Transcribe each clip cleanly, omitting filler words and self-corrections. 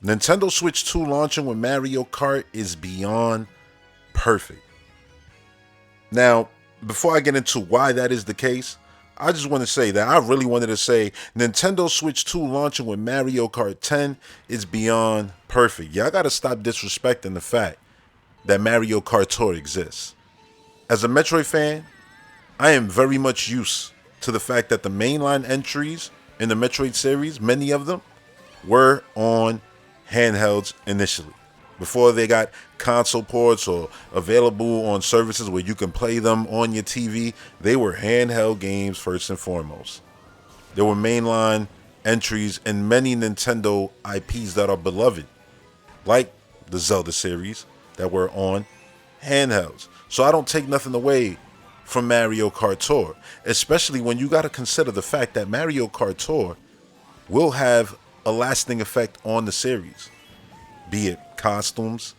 Nintendo Switch 2 launching with Mario Kart is beyond perfect. Now, before I get into why that is the case, I just want to say that I really wanted to say Nintendo Switch 2 launching with Mario Kart 10 is beyond perfect. Y'all gotta stop disrespecting the fact that Mario Kart Tour exists. As a Metroid fan, I am very much used to the fact that the mainline entries in the Metroid series, many of them, were on handhelds initially. Before they got console ports or available on services where you can play them on your TV, they were handheld games first and foremost. There were mainline entries in many Nintendo IPs that are beloved, like the Zelda series, that were on handhelds. So I don't take nothing away from Mario Kart Tour, especially when you got to consider the fact that Mario Kart Tour will have a lasting effect on the series, be it costumes,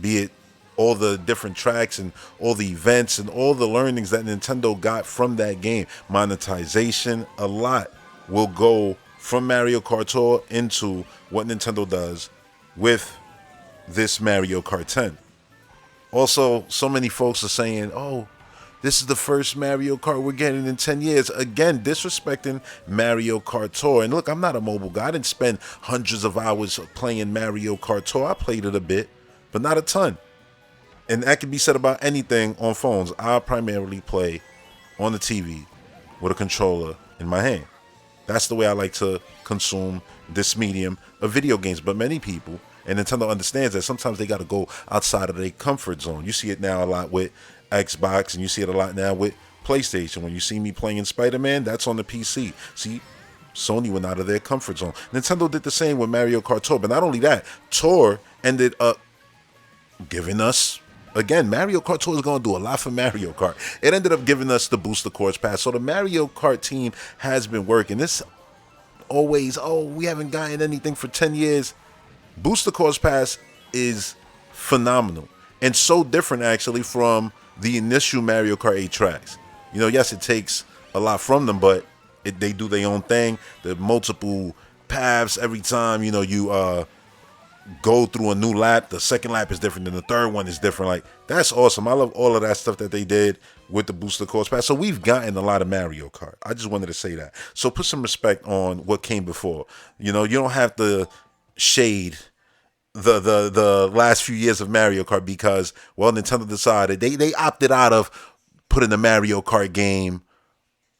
be it all the different tracks and all the events and all the learnings that Nintendo got from that game. Monetization, a lot will go from Mario Kart Tour into what Nintendo does with this Mario Kart 10. Also, so many folks are saying, oh, this is the first Mario Kart we're getting in 10 years. Again, disrespecting Mario Kart Tour. And look, I'm not a mobile guy. I didn't spend hundreds of hours playing Mario Kart Tour. I played it a bit, but not a ton. And that can be said about anything on phones. I primarily play on the TV with a controller in my hand. That's the way I like to consume this medium of video games. But many people, and Nintendo understands that sometimes they got to go outside of their comfort zone. You see it now a lot with Xbox, and you see it a lot now with PlayStation. When you see me playing Spider-Man, that's on the PC. See, Sony went out of their comfort zone. Nintendo did the same with Mario Kart Tour, but not only that, Tour ended up giving us, again, Mario Kart Tour is going to do a lot for Mario Kart. It ended up giving us the Booster Course Pass. So the Mario Kart team has been working. This always, oh, we haven't gotten anything for 10 years. Booster Course Pass is phenomenal and so different actually from the initial Mario Kart 8 tracks. You know, yes, it takes a lot from them, but they do their own thing. The multiple paths every time, you know, you go through a new lap. The second lap is different than the third one is different. Like, that's awesome. I love all of that stuff that they did with the Booster Course Pass. So we've gotten a lot of Mario Kart. I just wanted to say that. So put some respect on what came before. You know, you don't have to shade the last few years of Mario Kart because, well, Nintendo decided they opted out of putting the Mario Kart game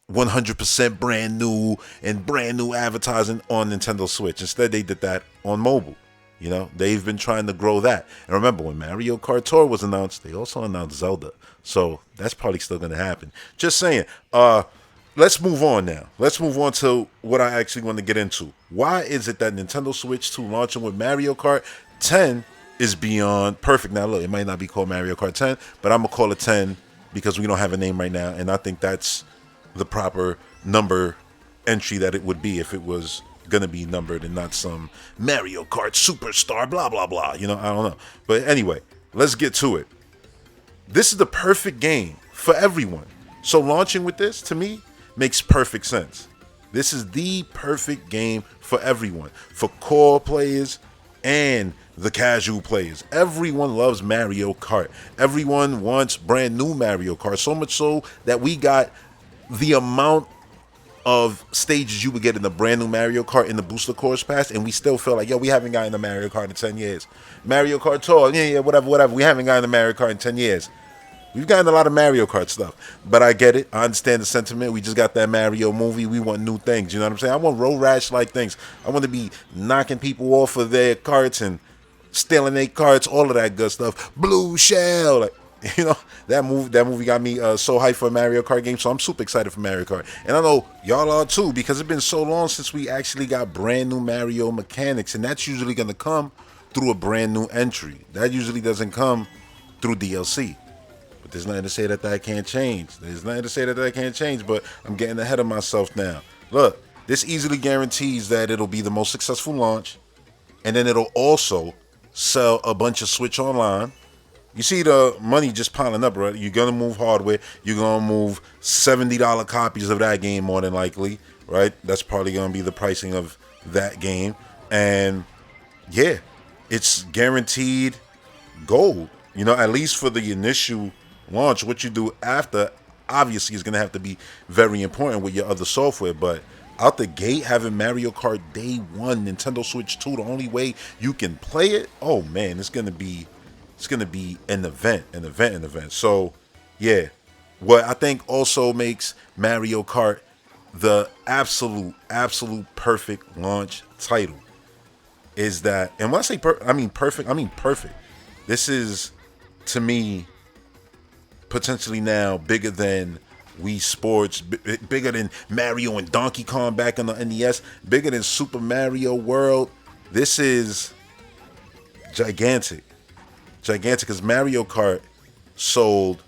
100% brand new and brand new advertising on Nintendo Switch. Instead, they did that on mobile. You know, they've been trying to grow that. And remember, when Mario Kart Tour was announced, they also announced Zelda. So that's probably still going to happen. Just saying. Let's move on now. Let's move on to what I actually want to get into. Why is it that Nintendo Switch 2 launching with Mario Kart 10 is beyond perfect? Now, look, it might not be called Mario Kart 10, but I'm going to call it 10 because we don't have a name right now, and I think that's the proper number entry that it would be if it was going to be numbered and not some Mario Kart Superstar, blah, blah, blah. You know, I don't know. But anyway, let's get to it. This is the perfect game for everyone. So launching with this, to me, makes perfect sense. This is the perfect game for everyone, for core players and the casual players. Everyone loves Mario Kart. Everyone wants brand new Mario Kart, so much so that we got the amount of stages you would get in the brand new Mario Kart in the Booster Course Pass, and we still feel like, yo, we haven't gotten the Mario Kart in 10 years. Mario Kart Tour, yeah, whatever. We haven't gotten the Mario Kart in 10 years. We've gotten a lot of Mario Kart stuff, but I get it. I understand the sentiment. We just got that Mario movie. We want new things. You know what I'm saying? I want road rash-like things. I want to be knocking people off of their carts and stealing their carts, all of that good stuff. Blue Shell, like, you know, that movie got me so hyped for a Mario Kart game. So I'm super excited for Mario Kart, and I know y'all are too because it's been so long since we actually got brand new Mario mechanics, and that's usually gonna come through a brand new entry. That usually doesn't come through DLC. There's nothing to say that can't change. But I'm getting ahead of myself now. Look, this easily guarantees that it'll be the most successful launch, and then it'll also sell a bunch of Switch Online. You see the money just piling up, right? You're gonna move hardware. You're gonna move $70 copies of that game more than likely, right? That's probably gonna be the pricing of that game, and yeah, it's guaranteed gold. You know, at least for the initial launch. What you do after, obviously, is going to have to be very important with your other software. But out the gate, having Mario Kart day one, Nintendo Switch 2, the only way you can play it, oh man, it's gonna be an event. So, yeah, what I think also makes Mario Kart the absolute perfect launch title is that, and when I say I mean perfect, I mean perfect. This is, to me, potentially now bigger than Wii Sports, bigger than Mario and Donkey Kong back on the NES, bigger than Super Mario World. This is gigantic, gigantic, because Mario Kart sold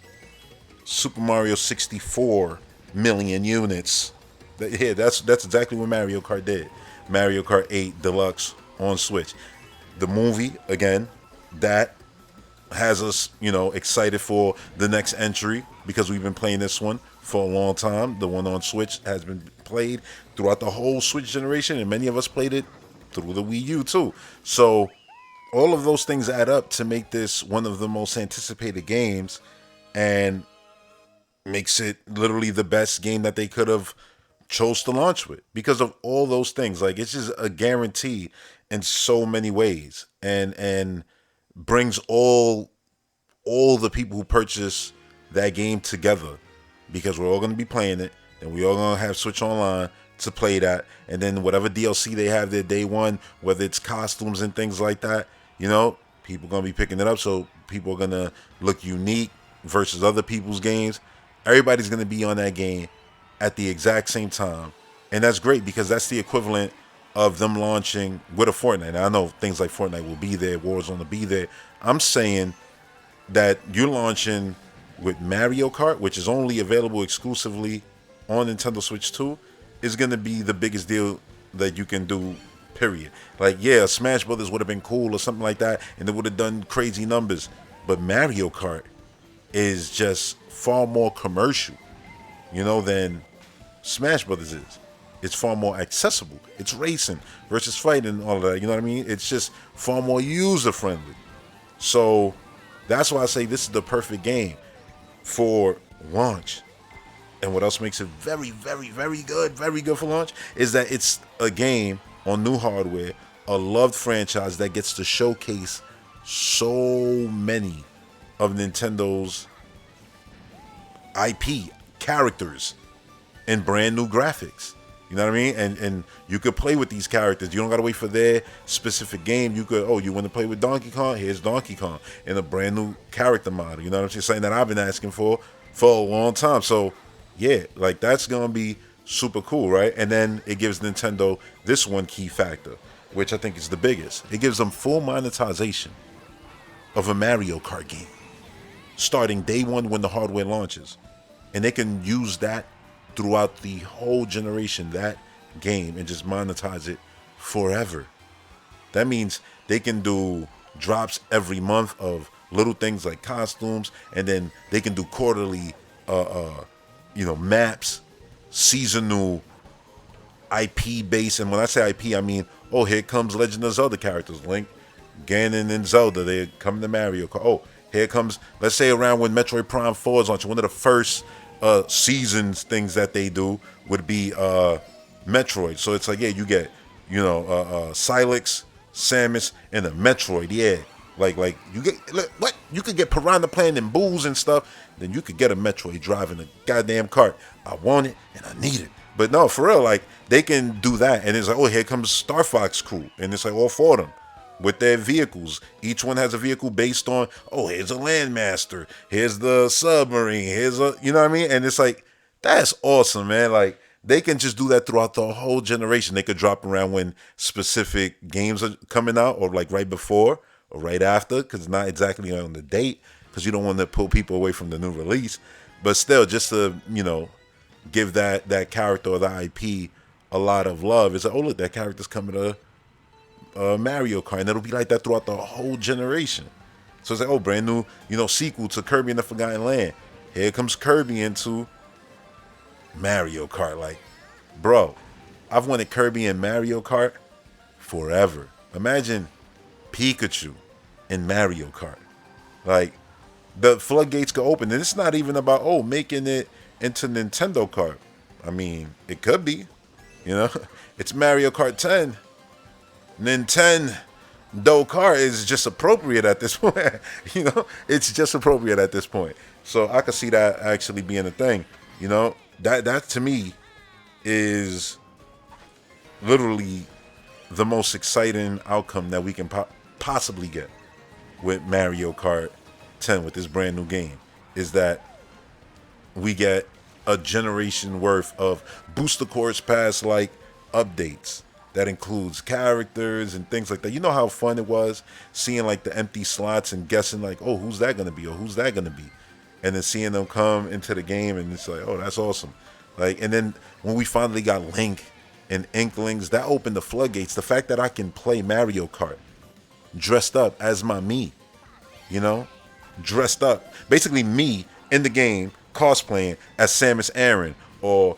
Super Mario 64 million units. Yeah, that's exactly what Mario Kart did. Mario Kart 8 Deluxe on Switch. The movie, again, that has us, excited for the next entry because we've been playing this one for a long time. The one on Switch has been played throughout the whole Switch generation, and many of us played it through the Wii U too. So all of those things add up to make this one of the most anticipated games, and makes it literally the best game that they could have chose to launch with because of all those things. Like, it's just a guarantee in so many ways, and brings all the people who purchase that game together, because we're all going to be playing it, and we all going to have Switch Online to play that, and then whatever DLC they have there day one, whether it's costumes and things like that, people going to be picking it up, so people are going to look unique versus other people's games. Everybody's going to be on that game at the exact same time, and that's great because that's the equivalent of them launching with a Fortnite. Now, I know things like Fortnite will be there, Warzone will be there. I'm saying that you're launching with Mario Kart, which is only available exclusively on Nintendo Switch 2, is going to be the biggest deal that you can do, period. Like, yeah, Smash Brothers would have been cool or something like that, and they would have done crazy numbers. But Mario Kart is just far more commercial, than Smash Brothers is. It's far more accessible. It's racing versus fighting and all of that. You know what I mean? It's just far more user friendly. So that's why I say this is the perfect game for launch. And what else makes it very, very, very good for launch is that it's a game on new hardware, a loved franchise that gets to showcase so many of Nintendo's IP characters and brand new graphics. You know what I mean? And you could play with these characters. You don't gotta wait for their specific game. You could, you want to play with Donkey Kong? Here's Donkey Kong in a brand new character model. You know what I'm saying? Something that I've been asking for a long time. So yeah, like, that's gonna be super cool, right? And then it gives Nintendo this one key factor, which I think is the biggest. It gives them full monetization of a Mario Kart game starting day one when the hardware launches. And they can use that throughout the whole generation, that game, and just monetize it forever. That means they can do drops every month of little things like costumes, and then they can do quarterly maps, seasonal IP base. And when I say IP, I mean, oh, here comes Legend of Zelda characters, Link, Ganon, and Zelda. They're coming to Mario Kart. Oh, here comes, let's say around when Metroid Prime 4 is launching, one of the first seasons things that they do would be Metroid. So it's like, yeah, you get, Silex, Samus, and a Metroid. Yeah, like you get, what? You could get Piranha playing in booze and stuff. Then you could get a Metroid driving a goddamn cart. I want it and I need it. But no, for real, like, they can do that. And it's like, oh, here comes Star Fox crew. And it's like all four of them with their vehicles. Each one has a vehicle based on, oh, here's a Landmaster, here's the submarine, here's a, you know what I mean? And it's like, that's awesome, man. Like, they can just do that throughout the whole generation. They could drop around when specific games are coming out, or like right before or right after, because it's not exactly on the date, because you don't want to pull people away from the new release. But still, just to, give that character or the IP a lot of love. It's like, oh, look, that character's coming to Mario Kart, and it'll be like that throughout the whole generation. So it's like, oh, brand new, sequel to Kirby and the Forgotten Land. Here comes Kirby into Mario Kart. Like, bro, I've wanted Kirby and Mario Kart forever. Imagine Pikachu in Mario Kart. Like, the floodgates go open, and it's not even about making it into Nintendo Kart. I mean, it could be, you know. It's Mario Kart 10. Nintendo Kart is just appropriate at this point. It's just appropriate at this point. So I could see that actually being a thing. That to me is literally the most exciting outcome that we can possibly get with Mario Kart 10 with this brand new game, is that we get a generation worth of booster course pass like updates that includes characters and things like that. You know how fun it was seeing like the empty slots and guessing like, oh, who's that gonna be, or who's that gonna be, and then seeing them come into the game, and it's like, oh, that's awesome. Like, and then when we finally got Link and Inklings, that opened the floodgates. The fact that I can play Mario Kart dressed up as my me, dressed up, basically me in the game cosplaying as Samus Aran, or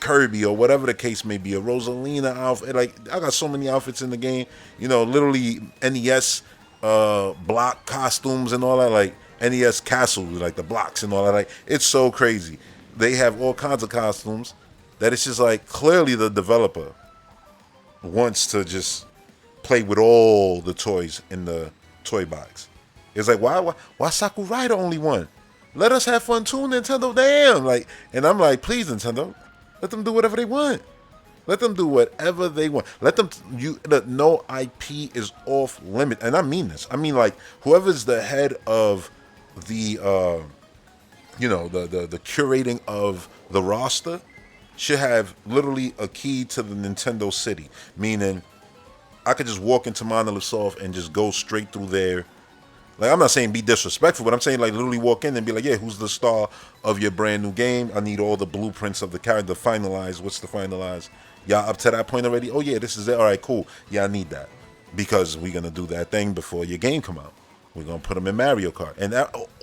Kirby, or whatever the case may be, a Rosalina outfit. Like, I got so many outfits in the game, literally NES block costumes and all that, like NES Castle, like the blocks and all that. Like, it's so crazy. They have all kinds of costumes that it's just like, clearly the developer wants to just play with all the toys in the toy box. It's like, why Sakurai the only one? Let us have fun too, Nintendo. Damn. Like, and I'm like, please, Nintendo, let them do whatever they want. Let them do whatever they want. Let them. No IP is off limit, and I mean this. I mean, like, whoever's the head of the the curating of the roster should have literally a key to the Nintendo City. Meaning, I could just walk into Monolith Soft and just go straight through there. Like, I'm not saying be disrespectful, but I'm saying, like, literally walk in and be like, yeah, who's the star of your brand new game? I need all the blueprints of the character finalized. What's the finalized? Y'all up to that point already? Oh, yeah, this is it. All right, cool. Yeah, I need that. Because we're going to do that thing before your game come out. We're going to put them in Mario Kart. And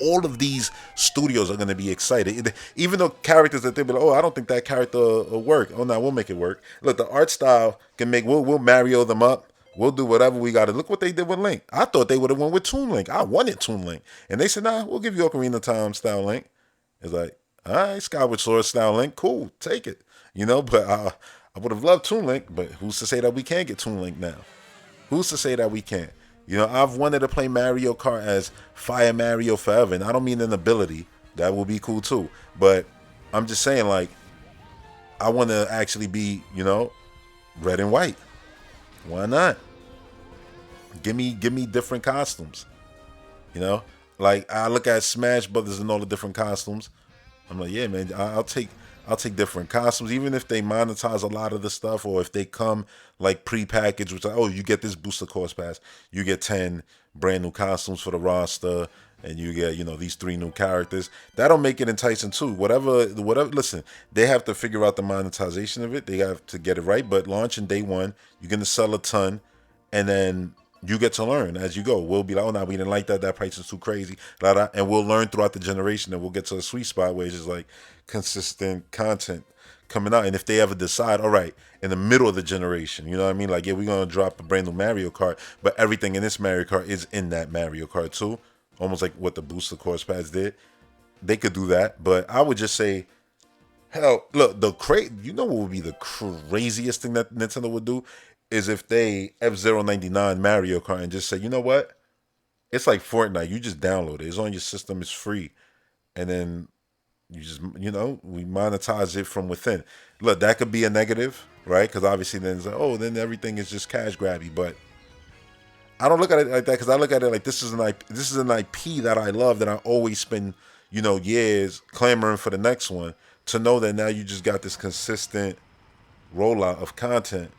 all of these studios are going to be excited. Even though characters that they be like, oh, I don't think that character will work. Oh, no, we'll make it work. Look, the art style can make, we'll Mario them up. We'll do whatever we got to. Look what they did with Link. I thought they would have went with Toon Link. I wanted Toon Link. And they said, nah, we'll give you Ocarina of Time style Link. It's like, all right, Skyward Sword style Link. Cool, take it. But I would have loved Toon Link, but who's to say that we can't get Toon Link now? Who's to say that we can't? I've wanted to play Mario Kart as Fire Mario forever, and I don't mean an ability. That would be cool too. But I'm just saying, like, I want to actually be, red and white. Why not? Give me different costumes. Like, I look at Smash Brothers and all the different costumes. I'm like, yeah, man, I'll take different costumes, even if they monetize a lot of the stuff, or if they come like pre-packaged, which you get this booster course pass, you get 10 brand new costumes for the roster, and you get these 3 new characters. That'll make it enticing too. Whatever. Listen, they have to figure out the monetization of it. They have to get it right. But launching day one, you're gonna sell a ton, and then you get to learn as you go. We'll be like, oh, no, we didn't like that. That price is too crazy. And we'll learn throughout the generation, and we'll get to a sweet spot where it's just like consistent content coming out. And if they ever decide, all right, in the middle of the generation, you know what I mean? Like, yeah, we're going to drop a brand new Mario Kart, but everything in this Mario Kart is in that Mario Kart too. Almost like what the booster course pads did. They could do that, but I would just say, hell, look, what would be the craziest thing that Nintendo would do is if they F-099 Mario Kart and just say, you know what? It's like Fortnite. You just download it. It's on your system. It's free. And then you just, we monetize it from within. Look, that could be a negative, right? Because obviously then it's like, oh, then everything is just cash grabby. But I don't look at it like that, because I look at it like this is an IP that I love, that I always spend, years clamoring for the next one. To know that now you just got this consistent rollout of content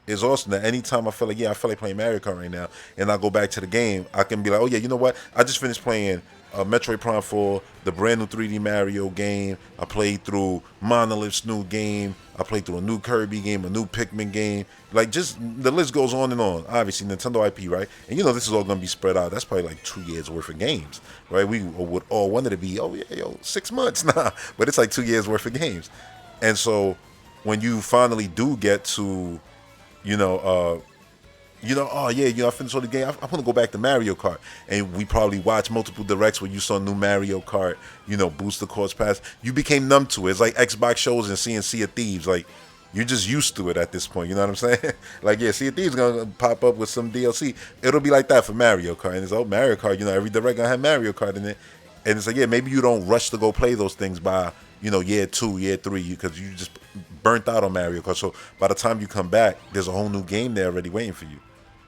is awesome. That anytime I feel like playing Mario Kart right now, and I go back to the game, I can be like, oh yeah, you know what? I just finished playing Metroid Prime 4, the brand new 3D Mario game. I played through Monolith's new game. I played through a new Kirby game, a new Pikmin game. Like, just the list goes on and on. Obviously, Nintendo IP, right? And this is all going to be spread out. That's probably like 2 years worth of games, right? We would all want it to be, 6 months. Nah, but it's like 2 years worth of games. And so when you finally do get to, Oh yeah, I finished all the game. I want to go back to Mario Kart, and we probably watched multiple directs where you saw new Mario Kart, booster course pass. You became numb to it. It's like Xbox shows and seeing Sea of Thieves. Like you're just used to it at this point. You know what I'm saying? Like yeah, Sea of Thieves gonna pop up with some DLC. It'll be like that for Mario Kart, and it's Mario Kart. Every direct gonna have Mario Kart in it, and it's like yeah, maybe you don't rush to go play those things by year 2, year 3, because you just burnt out on Mario Kart. So by the time you come back, there's a whole new game there already waiting for you.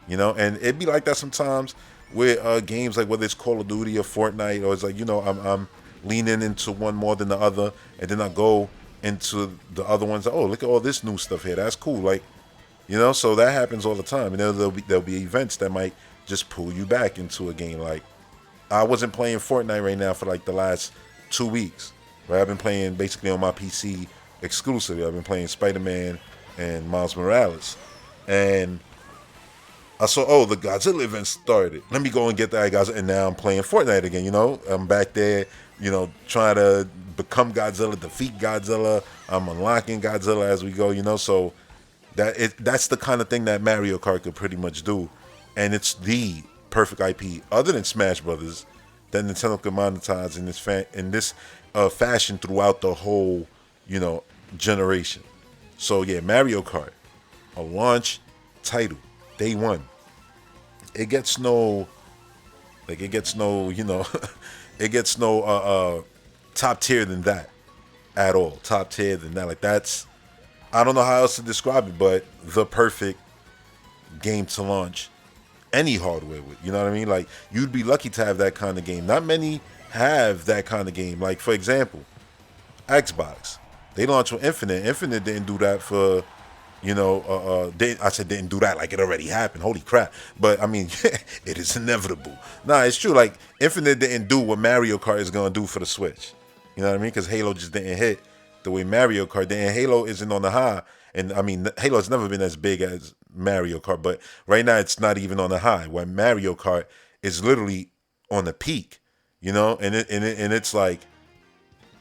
And it'd be like that sometimes with games like whether it's Call of Duty or Fortnite, or it's like I'm leaning into one more than the other, and then I go into the other ones. Oh, look at all this new stuff here. That's cool. Like so that happens all the time. And there'll be events that might just pull you back into a game. Like I wasn't playing Fortnite right now for like the last 2 weeks. Right, I've been playing basically on my PC exclusively. I've been playing Spider-Man and Miles Morales, and I saw, the Godzilla event started. Let me go and get that Godzilla. And now I'm playing Fortnite again, I'm back there, trying to become Godzilla, defeat Godzilla. I'm unlocking Godzilla as we go, So that's the kind of thing that Mario Kart could pretty much do. And it's the perfect IP, other than Smash Brothers, that Nintendo could monetize in this fashion throughout the whole, generation. So yeah, Mario Kart, a launch title. Day one. It gets no, it gets no, it gets no top tier than that at all. Top tier than that. Like that's, I don't know how else to describe it, but the perfect game to launch any hardware with. You know what I mean? Like you'd be lucky to have that kind of game. Not many have that kind of game. Like for example, Xbox. They launched with Infinite. Infinite didn't do that for I said didn't do that like it already happened. Holy crap. But I mean, it is inevitable. Nah, it's true. Like, Infinite didn't do what Mario Kart is going to do for the Switch. You know what I mean? Because Halo just didn't hit the way Mario Kart did. And Halo isn't on the high. And I mean, Halo's never been as big as Mario Kart. But right now, it's not even on the high. When Mario Kart is literally on the peak. And it's like,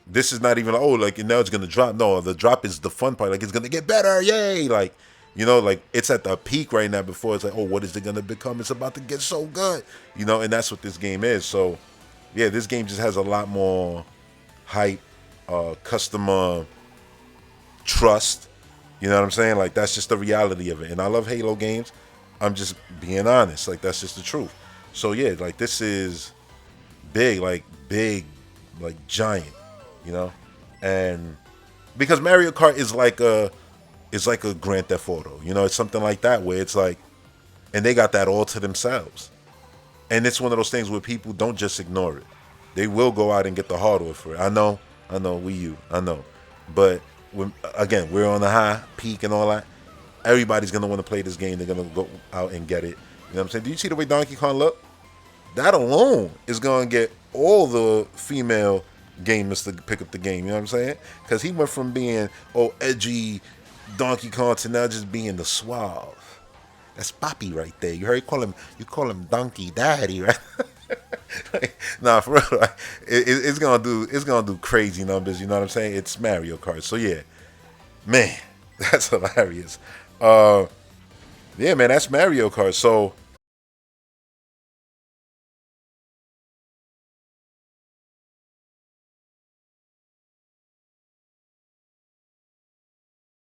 this is not even like now it's gonna drop. No, the drop is the fun part. Like it's gonna get better, yay! Like like it's at the peak right now. Before it's like, what is it gonna become? It's about to get so good, and that's what this game is. So yeah, this game just has a lot more hype, customer trust. You know what I'm saying? Like that's just the reality of it. And I love Halo games. I'm just being honest. Like that's just the truth. So yeah, like this is big, like giant. And because Mario Kart is like a Grand Theft Auto, it's something like that where it's like, and they got that all to themselves, and it's one of those things where people don't just ignore it; they will go out and get the hardware for it. I know, Wii U, I know, but again, we're on the high peak and all that. Everybody's gonna want to play this game. They're gonna go out and get it. You know what I'm saying? Do you see the way Donkey Kong look? That alone is gonna get all the female gamers to pick up the game, you know what I'm saying? Because he went from being edgy Donkey Kong to now just being the suave. That's Poppy right there. You heard you call him Donkey Daddy, right? Nah, for real, like, it's gonna do crazy numbers. You know what I'm saying? It's Mario Kart, so yeah, man, that's hilarious. Yeah, man, that's Mario Kart. So